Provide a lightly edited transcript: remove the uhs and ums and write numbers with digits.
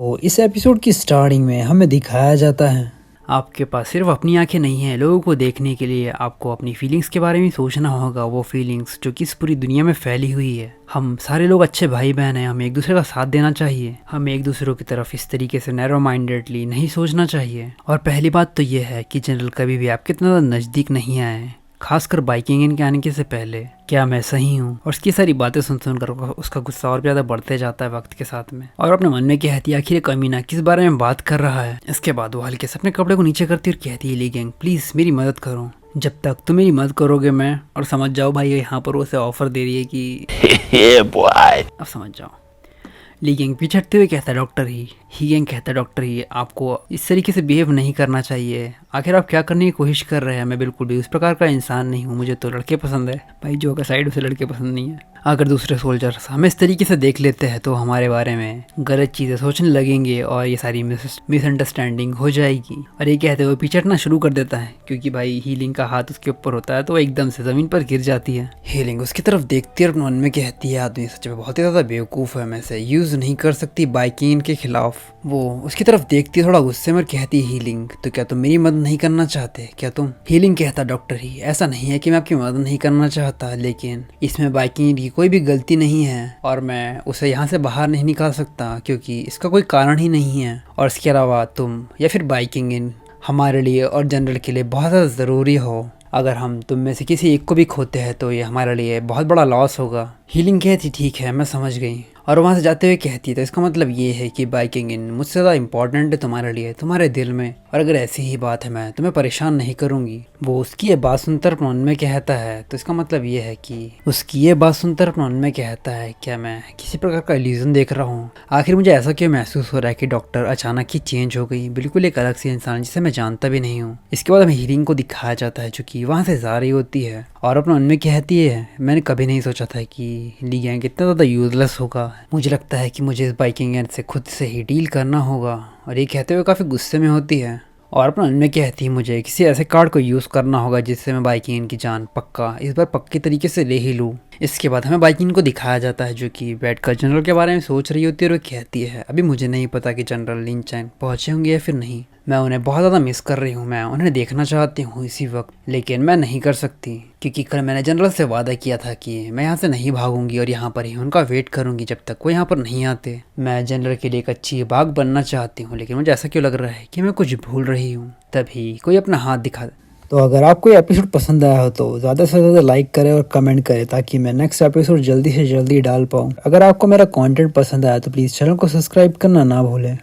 तो इस एपिसोड की स्टार्टिंग में हमें दिखाया जाता है आपके पास सिर्फ अपनी आंखें नहीं हैं लोगों को देखने के लिए। आपको अपनी फीलिंग्स के बारे में सोचना होगा, वो फीलिंग्स जो कि इस पूरी दुनिया में फैली हुई है। हम सारे लोग अच्छे भाई बहन हैं, हमें एक दूसरे का साथ देना चाहिए। हमें एक दूसरों की तरफ इस तरीके से नैरो माइंडेडली नहीं सोचना चाहिए। और पहली बात तो ये है कि जनरल कभी भी आपके इतना ज़्यादा नज़दीक नहीं आए, खासकर बाइकिंग इनके आने के से पहले। क्या मैं सही हूँ? और उसकी सारी बातें सुन सुनकर उसका गुस्सा और भी ज़्यादा बढ़ते जाता है वक्त के साथ में। और अपने मन में कहती है आखिर ये कमीना किस बारे में बात कर रहा है। इसके बाद वो हल्के से अपने कपड़े को नीचे करती और कहती है ली गैंग प्लीज़ मेरी मदद करो। जब तक तुम मेरी मदद करोगे मैं, और समझ जाओ भाई यहाँ पर उसे ऑफर दे रही है कि अब समझ जाओ। ली गैंग पीछे हटते हुए कहता है डॉक्टर ही गैंग कहता है डॉक्टर ही, आपको इस तरीके से बिहेव नहीं करना चाहिए। आखिर आप क्या करने की कोशिश कर रहे हैं? मैं बिल्कुल भी उस प्रकार का इंसान नहीं हूँ, मुझे तो लड़के पसंद है। भाई जो का साइड उसे लड़के पसंद नहीं है। अगर दूसरे सोल्जर्स हमें इस तरीके से देख लेते हैं तो हमारे बारे में गलत चीज़ें सोचने लगेंगे और ये सारी मिसअंडरस्टैंडिंग हो जाएगी। और ये कहते हुए पीछे हटना शुरू कर देता है, क्योंकि भाई हीलिंग का हाथ उसके ऊपर होता है तो वो एकदम से ज़मीन पर गिर जाती है। हीलिंग उसकी तरफ देखती है और मन में कहती है आदमी सच में बहुत ही ज़्यादा बेवकूफ़ है, मैं से यूज़ नहीं कर सकती बाइकिंग के खिलाफ। वो उसकी तरफ देखती है थोड़ा गुस्से में, कहती है हीलिंग तो क्या तुम मेरी मदद नहीं करना चाहते? क्या तुम? हीलिंग कहता डॉक्टर ही ऐसा नहीं है कि मैं आपकी मदद नहीं करना चाहता, लेकिन इसमें बाइकिंग की कोई भी गलती नहीं है और मैं उसे यहाँ से बाहर नहीं निकाल सकता क्योंकि इसका कोई कारण ही नहीं है। और इसके अलावा तुम या फिर बाइकिंग इन हमारे लिए और जनरल के लिए बहुत ज़्यादा ज़रूरी हो। अगर हम तुम में से किसी एक को भी खोते हैं तो ये हमारे लिए बहुत बड़ा लॉस होगा। हीलिंग कहती ठीक है मैं समझ गई, और वहाँ से जाते हुए कहती है तो इसका मतलब ये है कि बाइकिंग इन मुझसे ज़्यादा इंपॉर्टेंट है तुम्हारे लिए, तुम्हारे दिल में। और अगर ऐसी ही बात है मैं तुम्हें परेशान नहीं करूँगी। वो उसकी ये बात सुनकर मन में कहता है तो इसका मतलब ये है कि उसकी ये बात सुनकर मन में कहता है क्या मैं किसी प्रकार का इल्यूजन देख रहा हूँ? आखिर मुझे ऐसा क्यों महसूस हो रहा है कि डॉक्टर अचानक ही चेंज हो गई, बिल्कुल एक अलग सी इंसान जिसे मैं जानता भी नहीं हूँ। इसके बाद हमें हीलिंग को दिखाया जाता है जो कि वहाँ से जा रही होती है और अपने मन में कहती है मैंने कभी नहीं सोचा था कि ली गैंग इतना ज़्यादा यूजलेस होगा। मुझे लगता है कि मुझे इस बाइकिंग गैंग से खुद से ही डील करना होगा। और ये कहते हुए काफ़ी गुस्से में होती है और अपने मन में कहती है मुझे किसी ऐसे कार्ड को यूज़ करना होगा जिससे मैं बाइकिंग की जान पक्का इस बार पक्के तरीके से ले ही लूँ। इसके बाद हमें बाइकिंग को दिखाया जाता है जो कि बैठकर जनरल के बारे में सोच रही होती है और वो कहती है अभी मुझे नहीं पता कि जनरल लिन चैन पहुँचे होंगे या फिर नहीं। मैं उन्हें बहुत ज़्यादा मिस कर रही हूँ, मैं उन्हें देखना चाहती हूँ इसी वक्त, लेकिन मैं नहीं कर सकती क्योंकि कल मैंने जनरल से वादा किया था कि मैं यहाँ से नहीं भागूंगी और यहाँ पर ही उनका वेट करूंगी जब तक वो यहाँ पर नहीं आते। मैं जनरल के लिए एक अच्छी बाग बनना चाहती हूँ, लेकिन मुझे ऐसा क्यों लग रहा है कि मैं कुछ भूल रही हूँ। तभी कोई अपना हाथ दिखा। तो अगर आपको ये एपिसोड पसंद आया हो तो ज़्यादा से ज़्यादा लाइक करें और कमेंट करें ताकि मैं नेक्स्ट एपिसोड जल्दी से जल्दी डाल पाऊँ। अगर आपको मेरा कंटेंट पसंद आया तो प्लीज़ चैनल को सब्सक्राइब करना ना भूलें।